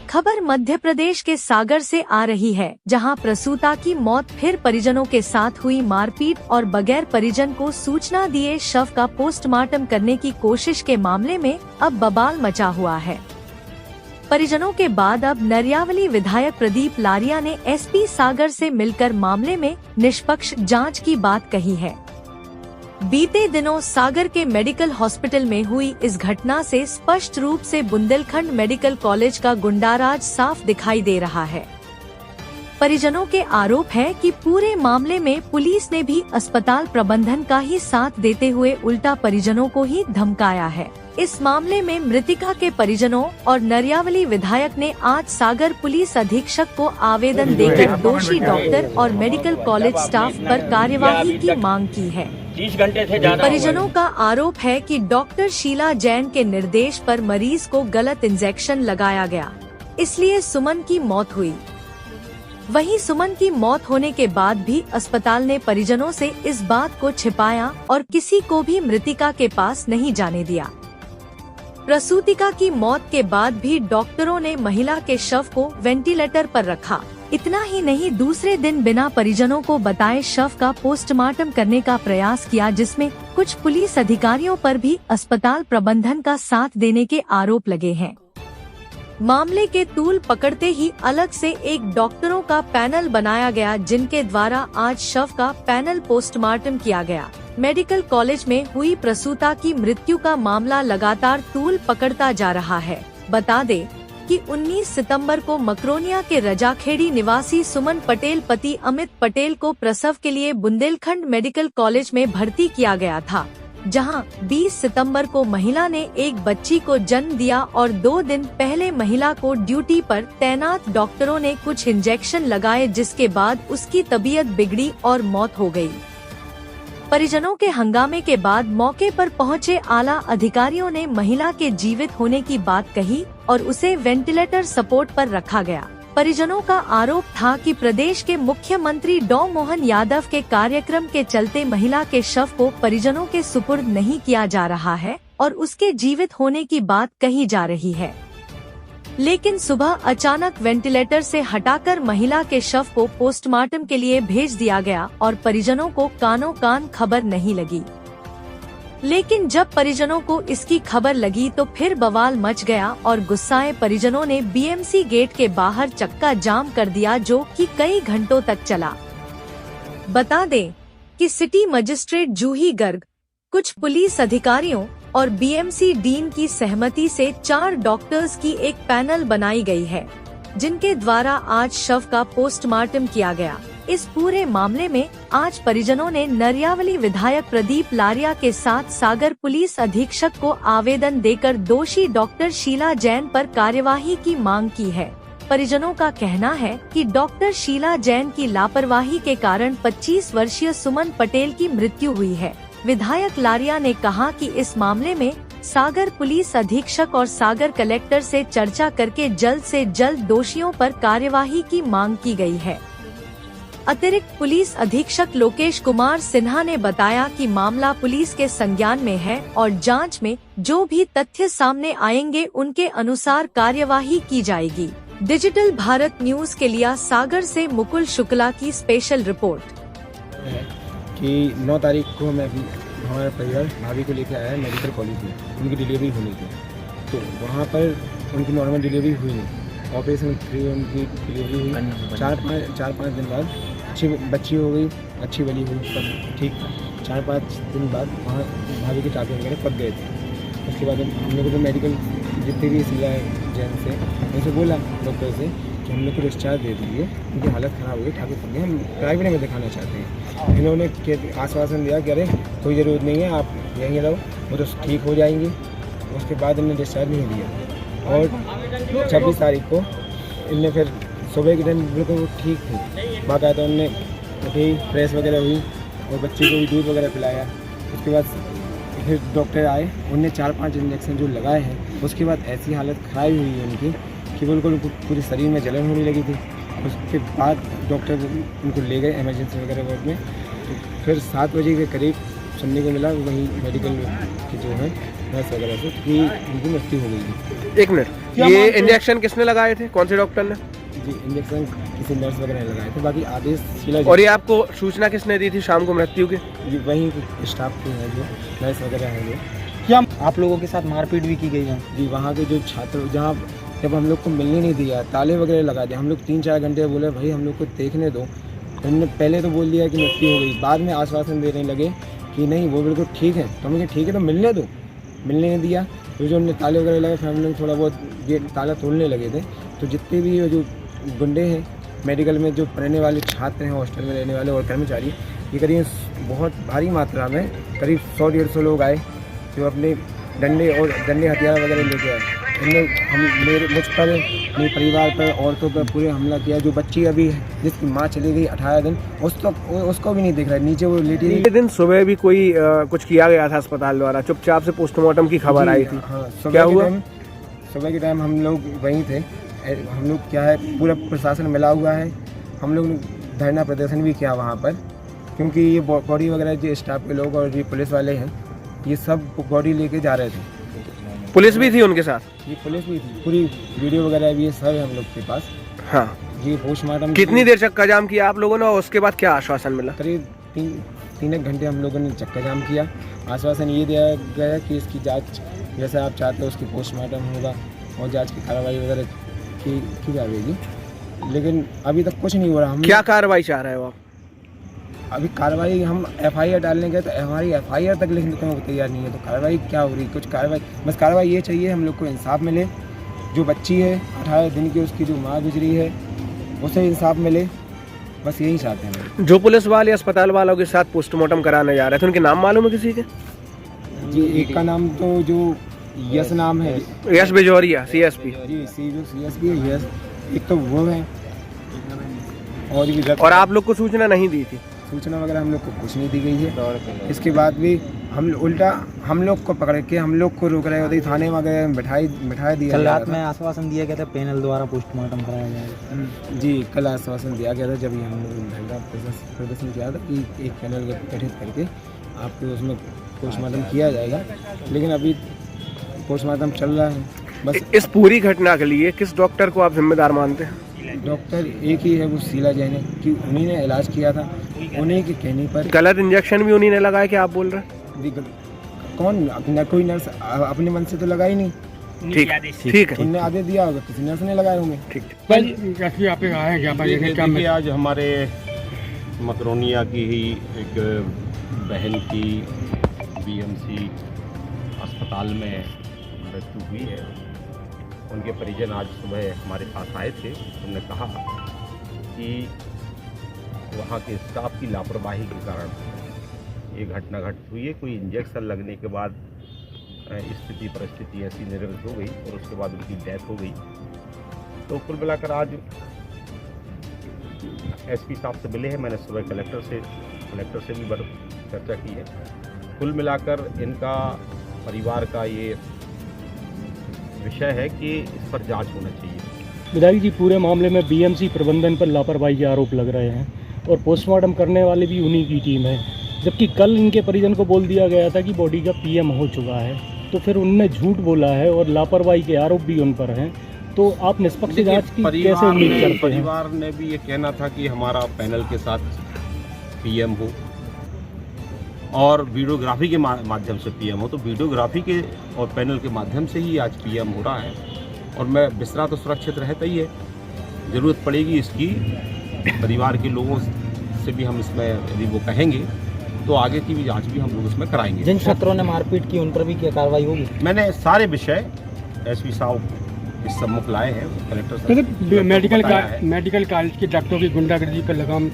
खबर मध्य प्रदेश के सागर से आ रही है, जहां प्रसूता की मौत फिर परिजनों के साथ हुई मारपीट और बगैर परिजन को सूचना दिए शव का पोस्टमार्टम करने की कोशिश के मामले में अब बवाल मचा हुआ है। परिजनों के बाद अब नरियावली विधायक प्रदीप लारिया ने एसपी सागर से मिलकर मामले में निष्पक्ष जांच की बात कही है। बीते दिनों सागर के मेडिकल हॉस्पिटल में हुई इस घटना से स्पष्ट रूप से बुंदेलखंड मेडिकल कॉलेज का गुंडाराज साफ दिखाई दे रहा है। परिजनों के आरोप है कि पूरे मामले में पुलिस ने भी अस्पताल प्रबंधन का ही साथ देते हुए उल्टा परिजनों को ही धमकाया है। इस मामले में मृतिका के परिजनों और नरियावली विधायक ने आज सागर पुलिस अधीक्षक को आवेदन देकर दोषी डॉक्टर और मेडिकल कॉलेज स्टाफ पर कार्यवाही की मांग की है। 30 घंटे से ज्यादा परिजनों का आरोप है कि डॉक्टर शीला जैन के निर्देश पर मरीज को गलत इंजेक्शन लगाया गया, इसलिए सुमन की मौत हुई। वहीं सुमन की मौत होने के बाद भी अस्पताल ने परिजनों से इस बात को छिपाया और किसी को भी मृतिका के पास नहीं जाने दिया। प्रसूतिका की मौत के बाद भी डॉक्टरों ने महिला के शव को वेंटिलेटर पर रखा। इतना ही नहीं, दूसरे दिन बिना परिजनों को बताए शव का पोस्टमार्टम करने का प्रयास किया, जिसमें कुछ पुलिस अधिकारियों पर भी अस्पताल प्रबंधन का साथ देने के आरोप लगे हैं। मामले के तूल पकड़ते ही अलग से एक डॉक्टरों का पैनल बनाया गया, जिनके द्वारा आज शव का पैनल पोस्टमार्टम किया गया। मेडिकल कॉलेज में हुई प्रसूता की मृत्यु का मामला लगातार तूल पकड़ता जा रहा है। बता दें कि 19 सितंबर को मकरोनिया के रजाखेड़ी निवासी सुमन पटेल पति अमित पटेल को प्रसव के लिए बुंदेलखंड मेडिकल कॉलेज में भर्ती किया गया था, जहां 20 सितंबर को महिला ने एक बच्ची को जन्म दिया और 2 दिन पहले महिला को ड्यूटी पर तैनात डॉक्टरों ने कुछ इंजेक्शन लगाए, जिसके बाद उसकी तबीयत बिगड़ी और मौत हो गई। परिजनों के हंगामे के बाद मौके पर पहुंचे आला अधिकारियों ने महिला के जीवित होने की बात कही और उसे वेंटिलेटर सपोर्ट पर रखा गया। परिजनों का आरोप था कि प्रदेश के मुख्यमंत्री डॉ मोहन यादव के कार्यक्रम के चलते महिला के शव को परिजनों के सुपुर्द नहीं किया जा रहा है और उसके जीवित होने की बात कही जा रही है। लेकिन सुबह अचानक वेंटिलेटर से हटाकर महिला के शव को पोस्टमार्टम के लिए भेज दिया गया और परिजनों को कानों कान खबर नहीं लगी। लेकिन जब परिजनों को इसकी खबर लगी तो फिर बवाल मच गया और गुस्साए परिजनों ने बीएमसी गेट के बाहर चक्का जाम कर दिया, जो कि कई घंटों तक चला। बता दें कि सिटी मजिस्ट्रेट जूही गर्ग, कुछ पुलिस अधिकारियों और बीएमसी डीन की सहमति से 4 डॉक्टर्स की एक पैनल बनाई गई है, जिनके द्वारा आज शव का पोस्टमार्टम किया गया। इस पूरे मामले में आज परिजनों ने नरियावली विधायक प्रदीप लारिया के साथ सागर पुलिस अधीक्षक को आवेदन देकर दोषी डॉक्टर शीला जैन पर कार्यवाही की मांग की है। परिजनों का कहना है कि डॉक्टर शीला जैन की लापरवाही के कारण 25 वर्षीय सुमन पटेल की मृत्यु हुई है। विधायक लारिया ने कहा कि इस मामले में सागर पुलिस अधीक्षक और सागर कलेक्टर से चर्चा करके जल्द से जल्द दोषियों पर कार्यवाही की मांग की गई है। अतिरिक्त पुलिस अधीक्षक लोकेश कुमार सिन्हा ने बताया कि मामला पुलिस के संज्ञान में है और जांच में जो भी तथ्य सामने आएंगे उनके अनुसार कार्यवाही की जाएगी। डिजिटल भारत न्यूज के लिए सागर से मुकुल शुक्ला की स्पेशल रिपोर्ट। कि 9 तारीख को मैं हमारा परिवार भाभी को लेकर आया मेडिकल कॉलेज में, उनकी डिलीवरी होनी थी। तो वहाँ पर उनकी नॉर्मल डिलीवरी हुई नहीं, ऑपरेशन फ्री उनकी डिलीवरी हुई। 4-5 दिन बाद अच्छी बच्ची हो गई, अच्छी बनी हुई, सब ठीक था। 4-5 दिन बाद वहाँ भाभी के टाँके वगैरह पक गए थे। उसके बाद हम लोग को मेडिकल जितने भी शीला जैन से उनसे बोला डॉक्टर से कि हम लोग को डिस्चार्ज दे दीजिए, उनकी हालत ख़राब हो गई, ठाकुर पक गए, हम प्राइवेट में दिखाना चाहते हैं। इन्होंने आश्वासन दिया कि अरे कोई ज़रूरत नहीं है, आप यहीं रहो, वो तो ठीक हो जाएंगी। उसके बाद इन्होंने डिस्चार्ज नहीं दिया और 26 तारीख को इनने फिर सुबह के टाइम बिल्कुल ठीक थी, बाकायदा उनने उठी, फ्रेश वगैरह हुई और बच्चे को भी दूध वगैरह पिलाया। उसके बाद फिर डॉक्टर आए, उनने 4-5 इंजेक्शन जो लगाए हैं उसके बाद ऐसी हालत खराब हुई उनकी कि बिल्कुल पूरे शरीर में जलन होने लगी थी। उसके बाद डॉक्टर उनको ले गए इमरजेंसी वगैरह वार्ड में। तो फिर 7 बजे के करीब सुनने को मिला वहीं मेडिकल के जो है नर्स वगैरह से कि उनकी मृत्यु हो गई थी। 1 मिनट, ये इंजेक्शन किसने लगाए थे, कौन से डॉक्टर ने? जी, इंजेक्शन किसी नर्स वगैरह ने लगाए थे, बाकी आदेश शीला। और ये आपको सूचना किसने दी थी शाम को मृत्यु की? जी, वहीं स्टाफ के हैं जो नर्स वगैरह हैं जो। क्या आप लोगों के साथ मारपीट भी की गई है? जी, वहाँ के जो छात्र, जहाँ जब हम लोग को मिलने नहीं दिया, ताले वगैरह लगा दिया, हम लोग 3-4 घंटे बोले भाई हम लोग को देखने दो। उन्होंने पहले तो बोल दिया कि मृत्यु हो गई, बाद में आश्वासन देने लगे कि नहीं वो बिल्कुल ठीक है। तो हमने ठीक है तो मिलने दो, मिलने नहीं दिया। तो जो उन्होंने ताले वगैरह लगे, फिर हम लोग थोड़ा बहुत गेट ताला तोड़ने लगे थे। तो जितने भी जो गुंडे हैं मेडिकल में जो रहने वाले छात्र हैं, हॉस्टल में रहने वाले और कर्मचारी, ये करीब बहुत भारी मात्रा में करीब 100-150 लोग आए जो अपने डंडे हथियार वगैरह लेके आए। इनने मुझ पर, मेरे परिवार पर, औरतों पर पूरे हमला किया। जो बच्ची अभी जिसकी माँ चली गई 18 दिन, उसको भी नहीं दिख रहा है, नीचे वो लेटी। ये दिन सुबह भी कोई कुछ किया गया था अस्पताल द्वारा, चुपचाप से पोस्टमार्टम की खबर आई थी। हाँ, क्या हुआ? सुबह के टाइम हम लोग वहीं थे। हम लोग क्या है, पूरा प्रशासन मिला हुआ है। हम लोग ने धरना प्रदर्शन भी किया वहाँ पर, क्योंकि ये बॉडी वगैरह जो स्टाफ के लोग और ये पुलिस वाले हैं, ये सब बॉडी लेके जा रहे थे। पुलिस भी थी उनके साथ? ये पुलिस भी थी, पूरी वीडियो वगैरह भी सब है हम लोग के पास। हाँ, ये पोस्टमार्टम। कितनी देर चक्का जाम किया आप लोगों ने और उसके बाद क्या आश्वासन मिला? करीब 3 घंटे हम लोगों ने चक्का जाम किया। आश्वासन ये दिया गया कि इसकी जांच जैसे आप चाहते हो उसकी पोस्टमार्टम होगा और जांच की कार्रवाई वगैरह की जाएगी, लेकिन अभी तक कुछ नहीं हो रहा। हम क्या कार्रवाई चाह रहे हो आप? अभी कार्रवाई हम FIR डालने गए तो हमारी FIR तक लिखने को तैयार नहीं है। तो कार्रवाई क्या हो रही? कुछ कार्रवाई, बस कार्रवाई ये चाहिए हम लोग को इंसाफ मिले। जो बच्ची है 18 दिन की, उसकी जो माँ गुजरी है, उसे इंसाफ मिले, बस यही चाहते हैं। जो पुलिस वाले अस्पताल वालों के साथ पोस्टमार्टम कराने जा रहे थे, उनके नाम मालूम है किसी के? जी, एक का नाम तो जो यश नाम है, यश बिजौरिया, CSP। जी, CSP है यश, एक तो वो है। और आप लोग को सूचना नहीं दी थी? सूचना वगैरह हम लोग को कुछ नहीं दी गई है। इसके बाद भी हम उल्टा हम लोग को पकड़ के हम लोग को रोक रहे होते, थाने वगैरह बिठाई दिया। कल रात में आश्वासन दिया गया था पैनल द्वारा पोस्टमार्टम कराया जाएगा। जी, कल आश्वासन दिया गया था जब हम धरना प्रदर्शन किया था कि एक पैनल गठित करके आपको उसमें पोस्टमार्टम किया जाएगा, लेकिन अभी पोस्टमार्टम चल रहा है। बस इस पूरी घटना के लिए किस डॉक्टर को आप जिम्मेदार मानते हैं? डॉक्टर एक ही है, वो शीला जैन है, कि उन्हीं ने इलाज किया था, उन्हीं के कहने पर। गलत इंजेक्शन भी उन्हीं ने लगाया क्या आप बोल रहे हैं? कौन? कोई नर्स अपने मन से तो लगा ही नहीं। ठीक है, उनने आदेश दिया होगा, किसी नर्स ने लगाए होंगे। ठीक। देखिए, आज हमारे मकरोनिया की ही एक बहन की BMC अस्पताल में मृत्यु हुई है। उनके परिजन आज सुबह हमारे पास आए थे। उन्होंने कहा कि वहाँ के स्टाफ की लापरवाही के कारण ये घटना घटित हुई है। कोई इंजेक्शन लगने के बाद परिस्थिति ऐसी निर्मित हो गई और उसके बाद उनकी डेथ हो गई। तो कुल मिलाकर आज SP साहब से मिले हैं, मैंने सुबह कलेक्टर से भी चर्चा की है। कुल मिलाकर इनका परिवार का ये विषय है कि इस पर जांच होना चाहिए। विधायक जी, पूरे मामले में BMC प्रबंधन पर लापरवाही के आरोप लग रहे हैं और पोस्टमार्टम करने वाले भी उन्हीं की टीम है, जबकि कल इनके परिजन को बोल दिया गया था कि बॉडी का PM हो चुका है। तो फिर उनने झूठ बोला है और लापरवाही के आरोप भी उन पर हैं। तो आप निष्पक्ष जांच की कैसे उम्मीद करते हैं? परिवार ने भी ये कहना था कि हमारा पैनल के साथ PM हो और वीडियोग्राफी के माध्यम से PM हो। तो वीडियोग्राफी के और पैनल के माध्यम से ही आज PM हो रहा है। और मैं बिस्तरा तो सुरक्षित रहता ही है, ज़रूरत पड़ेगी इसकी परिवार के लोगों से भी हम इसमें यदि वो कहेंगे तो आगे की भी जांच भी हम लोग इसमें कराएंगे। जिन छात्रों ने मारपीट की उन पर भी क्या कार्रवाई होगी? मैंने सारे विषय SP साहब इस सम्मुख लाए हैं। कलेक्टर साहब मेडिकल कॉलेज के डॉक्टरों की गुंडागर्दी पर लगाम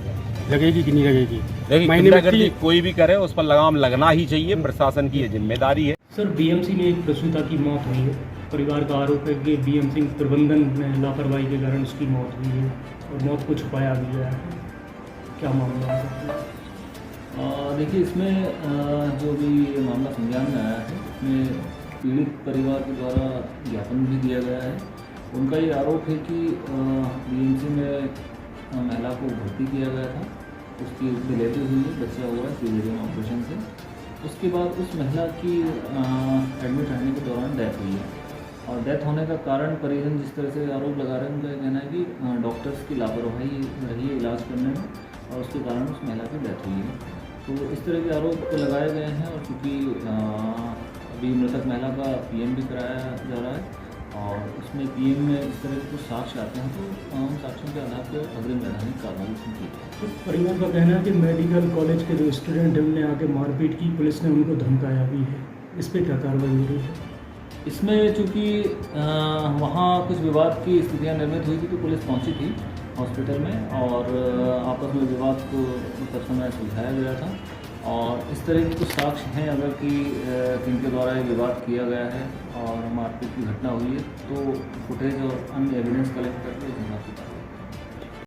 लगेगी कि नहीं लगेगी? देखिए, गुंडागर्दी कोई भी करे उस पर लगाम लगना ही चाहिए, प्रशासन की ये जिम्मेदारी है। सर, BMC में एक प्रसूता की मौत हुई है। परिवार का आरोप है कि BMC प्रबंधन में लापरवाही के कारण उसकी मौत हुई है और मौत को छुपाया भी गया है। क्या मामला है? देखिए, इसमें जो भी मामला संज्ञान में आया है, इसमें पीड़ित परिवार के द्वारा ज्ञापन भी दिया गया है। उनका ये आरोप है कि बीएमसी में महिला को भर्ती किया गया था, उसकी डिलीवरी हुई है, बच्चा हुआ है सीजेरियन ऑपरेशन से। उसके बाद उस महिला की एडमिट रहने के दौरान डेथ हुई है, और डेथ होने का कारण परिजन जिस तरह से आरोप लगा रहे हैं, उनका ये कहना है कि डॉक्टर्स की लापरवाही रही है इलाज करने में, और उसके कारण उस महिला की डेथ हुई है। तो इस तरह के आरोप लगाए गए हैं, और चूँकि अभी मृतक महिला का पीएम भी कराया जा रहा है, और उसमें पीएम में इस तरह के कुछ साक्ष्य आते हैं, तो उन साक्ष्यों के आधार पर अग्रिम वैधानिक कार्रवाई उसमें की। तो परिवार का कहना है कि मेडिकल कॉलेज के जो स्टूडेंट हैं उनने आके मारपीट की, पुलिस ने उनको धमकाया भी है। इस पर क्या कार्रवाई हो रही है? इसमें चूँकि वहाँ कुछ विवाद की स्थितियाँ निर्मित हुई थी, तो पुलिस पहुँची थी हॉस्पिटल में, और आपस में विवाद को कुछ समय सुलझाया गया था। और इस तरह के कुछ साक्ष्य हैं अगर कि जिनके द्वारा ये विवाद किया गया है और मारपीट की घटना हुई है, तो फुटेज और अन्य एविडेंस कलेक्ट करके